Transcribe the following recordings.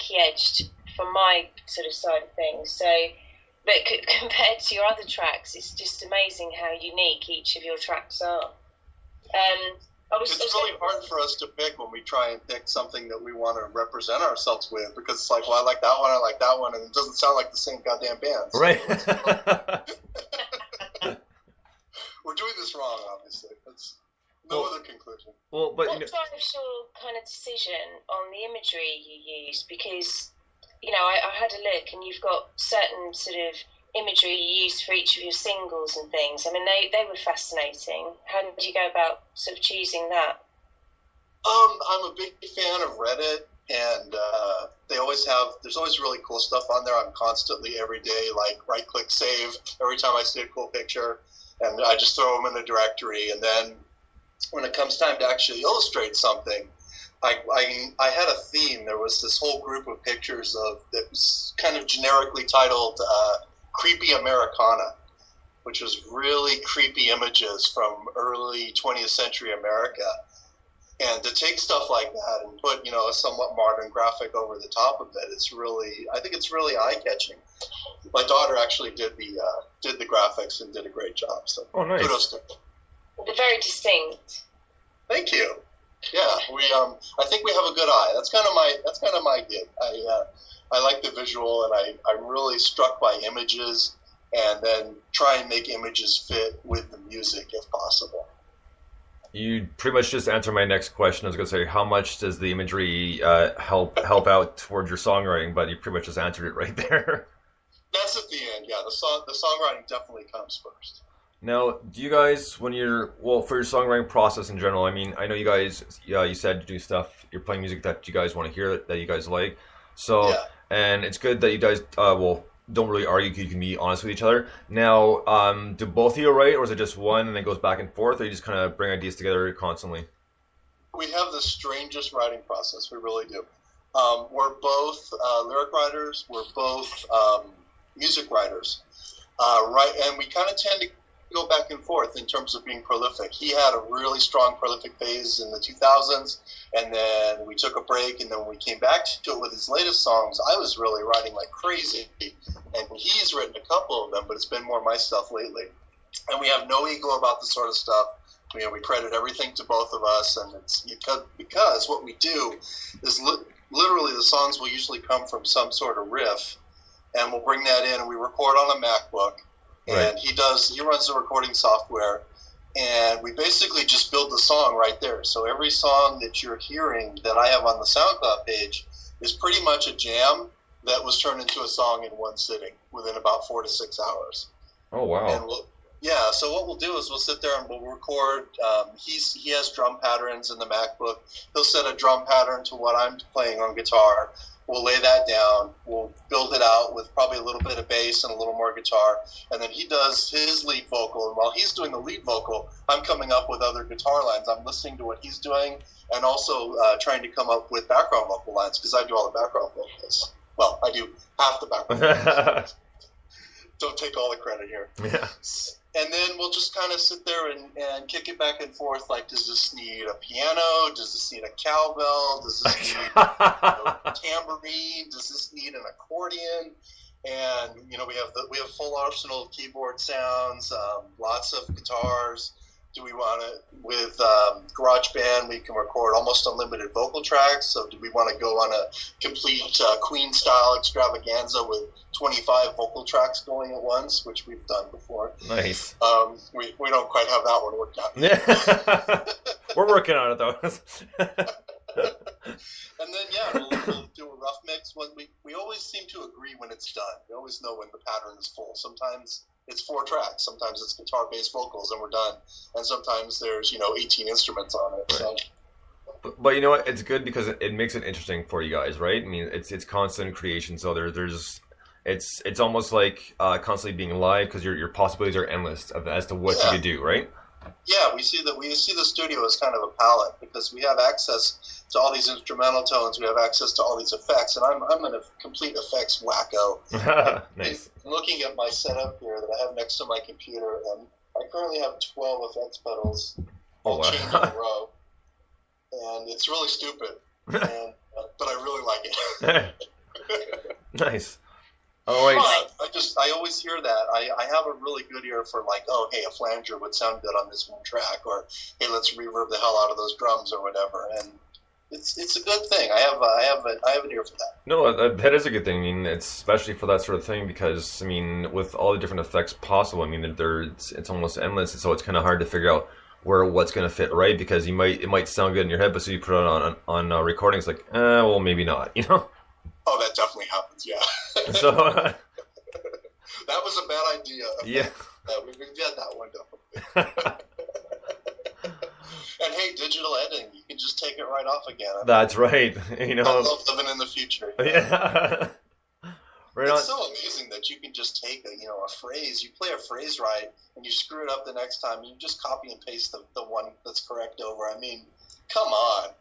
wonky edged from my sort of side of things. So, but compared to your other tracks, it's just amazing how unique each of your tracks are. It's really hard for us to pick when we try and pick something that we want to represent ourselves with, because it's like, well, I like that one, and it doesn't sound like the same goddamn band. So right. We're doing this wrong, obviously. That's no other conclusion. Well, but what drives your kind of decision on the imagery you use? Because, I had a look, and you've got certain sort of imagery you used for each of your singles and things. I mean, they were fascinating. How did you go about sort of choosing that? I'm a big fan of Reddit, and there's always really cool stuff on there. I'm constantly, every day, like, right-click save every time I see a cool picture, and I just throw them in the directory. And then when it comes time to actually illustrate something, I had a theme. There was this whole group of pictures that was kind of generically titled Creepy Americana, which was really creepy images from early 20th century America. And to take stuff like that and put, a somewhat modern graphic over the top of it, I think it's really eye-catching. My daughter actually did the graphics and did a great job. So nice. Kudos to her. They're very distinct. Thank you. Yeah, I think we have a good eye. That's kind of my gig. I like the visual, and I'm really struck by images, and then try and make images fit with the music if possible. You pretty much just answered my next question. I was going to say, how much does the imagery help out towards your songwriting? But you pretty much just answered it right there. That's at the end, yeah. The songwriting definitely comes first. Now, do you guys, for your songwriting process in general, I mean, I know you guys, you said you do stuff, you're playing music that you guys want to hear, that you guys like. So, yeah. And it's good that you guys, don't really argue, you can be honest with each other. Now, do both of you write, or is it just one and it goes back and forth, or you just kind of bring ideas together constantly? We have the strangest writing process, we really do. We're both lyric writers, we're both music writers, and we kind of tend to go back and forth in terms of being prolific. He had a really strong prolific phase in the 2000s, and then we took a break, and then when we came back to it with his latest songs, I was really writing like crazy, and he's written a couple of them, but it's been more my stuff lately. And we have no ego about this sort of stuff. We credit everything to both of us, and it's because what we do is literally the songs will usually come from some sort of riff, and we'll bring that in, and we record on a MacBook. And he runs the recording software, and we basically just build the song right there. So every song that you're hearing that I have on the SoundCloud page is pretty much a jam that was turned into a song in one sitting within about 4 to 6 hours. Oh, wow. And so what we'll do is we'll sit there and we'll record. He has drum patterns in the MacBook. He'll set a drum pattern to what I'm playing on guitar. We'll lay that down. We'll build it out with probably a little bit of bass and a little more guitar. And then he does his lead vocal. And while he's doing the lead vocal, I'm coming up with other guitar lines. I'm listening to what he's doing and also trying to come up with background vocal lines, because I do all the background vocals. Well, I do half the background vocals. Don't take all the credit here. Yeah. And then we'll just kind of sit there and kick it back and forth. Like, does this need a piano? Does this need a cowbell? Does this need a tambourine? Does this need an accordion? And we have full arsenal of keyboard sounds, lots of guitars. Do we want to, with GarageBand, we can record almost unlimited vocal tracks. So do we want to go on a complete Queen-style extravaganza with 25 vocal tracks going at once, which we've done before? Nice. We don't quite have that one worked out. We're working on it, though. And then, we'll do a rough mix. We always seem to agree when it's done. We always know when the pattern is full. Sometimes it's 4 tracks. Sometimes it's guitar, bass, vocals, and we're done. And sometimes there's 18 instruments on it. Right. So. But you know what? It's good because it makes it interesting for you guys, right? I mean, it's constant creation. So it's almost like constantly being live, because your possibilities are endless as to what you could do, right? Yeah, we see the studio as kind of a palette, because we have access to all these instrumental tones, we have access to all these effects, and I'm a complete effects wacko. Nice. Looking at my setup here that I have next to my computer, and I currently have 12 effects pedals all chained in a row, and it's really stupid, but I really like it. Nice. All right. I always hear that. I have a really good ear for like, oh, hey, a flanger would sound good on this one track, or hey, let's reverb the hell out of those drums or whatever. And it's a good thing. I have an ear for that. No, that is a good thing. I mean, it's especially for that sort of thing because I mean, with all the different effects possible, I mean, it's almost endless. So it's kind of hard to figure out what's going to fit right because it might sound good in your head, but so you put it on recordings like, well, maybe not, you know. Oh, that definitely happens. Yeah. So that was a bad idea. Yeah. We've had that one done. And hey, digital editing, you can just take it right off again. That's right. You know, I love living in the future. Yeah. Right it's so amazing that you can just take a phrase, you play a phrase right, and you screw it up the next time. You just copy and paste the one that's correct over. I mean, come on,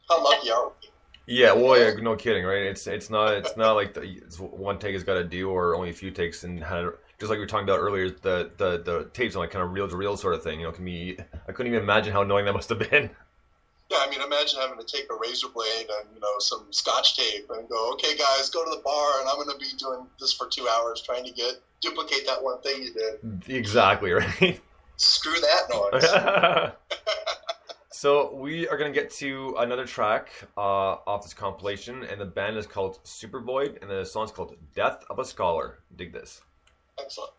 how lucky are we? Yeah, well, yeah, no kidding, right? It's not like it's one take has got to do, or only a few takes, and just like we were talking about earlier, the tapes on like kind of reel to reel sort of thing. You know, can be. I couldn't even imagine how annoying that must have been. Yeah, I mean, imagine having to take a razor blade and some Scotch tape and go, okay, guys, go to the bar, and I'm going to be doing this for 2 hours trying to duplicate that one thing you did. Exactly right. Screw that noise. So we are going to get to another track off this compilation, and the band is called Supervoid, and the song's called Death of a Scholar. Dig this. Excellent.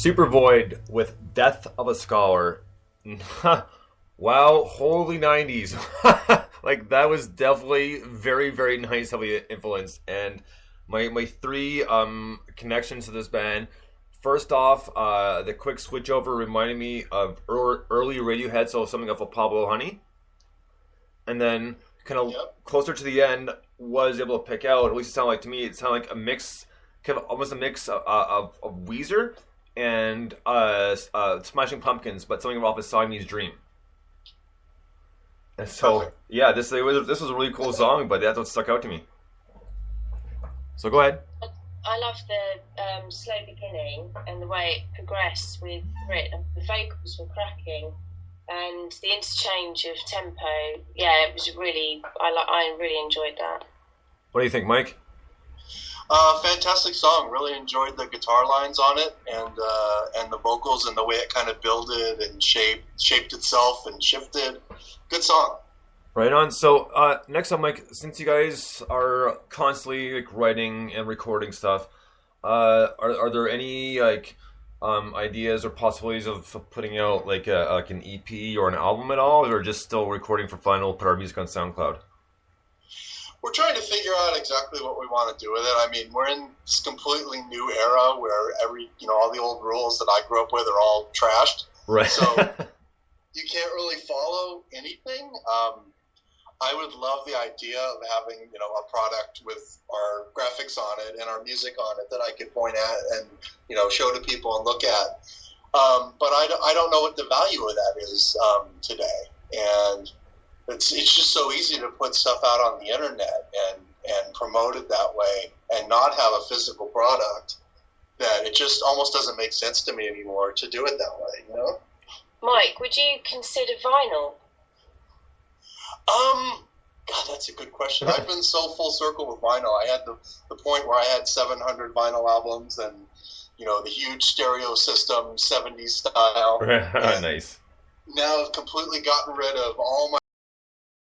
Supervoid with Death of a Scholar. Wow, holy 90s. Like, that was definitely very, very nice, heavily influenced. And my three connections to this band. First off, the quick switch over reminded me of early Radiohead, so something off of Pablo Honey. And then, kind of closer to the end, was able to pick out, at least it sounded like to me, it sounded like a mix, kind of almost a mix of Weezer and Smashing Pumpkins, but something off of Siamese Dream. And so, Perfect. yeah, this was a really cool song, but that's what stuck out to me. So go ahead. I love the slow beginning and the way it progressed with Brit. The vocals were cracking, and the interchange of tempo. Yeah, it was really. I really enjoyed that. What do you think, Mike? Fantastic song. Really enjoyed the guitar lines on it, and the vocals and the way it kind of builded and shaped itself and shifted. Good song. Right on. So next up, Mike, since you guys are constantly like writing and recording stuff, are there any like ideas or possibilities of putting out like an EP or an album at all, or just still recording for fun? We'll put our music on SoundCloud. We're trying to figure out exactly what we want to do with it. I mean, we're in this completely new era where all the old rules that I grew up with are all trashed. Right. So you can't really follow anything. I would love the idea of having, a product with our graphics on it and our music on it that I could point at and, show to people and look at. But I don't know what the value of that is today. And it's just so easy to put stuff out on the internet and promote it that way and not have a physical product that it just almost doesn't make sense to me anymore to do it that way, Mike, would you consider vinyl? God, that's a good question. I've been so full circle with vinyl. I had the point where I had 700 vinyl albums and, the huge stereo system, 70s style. Nice. Now I've completely gotten rid of all my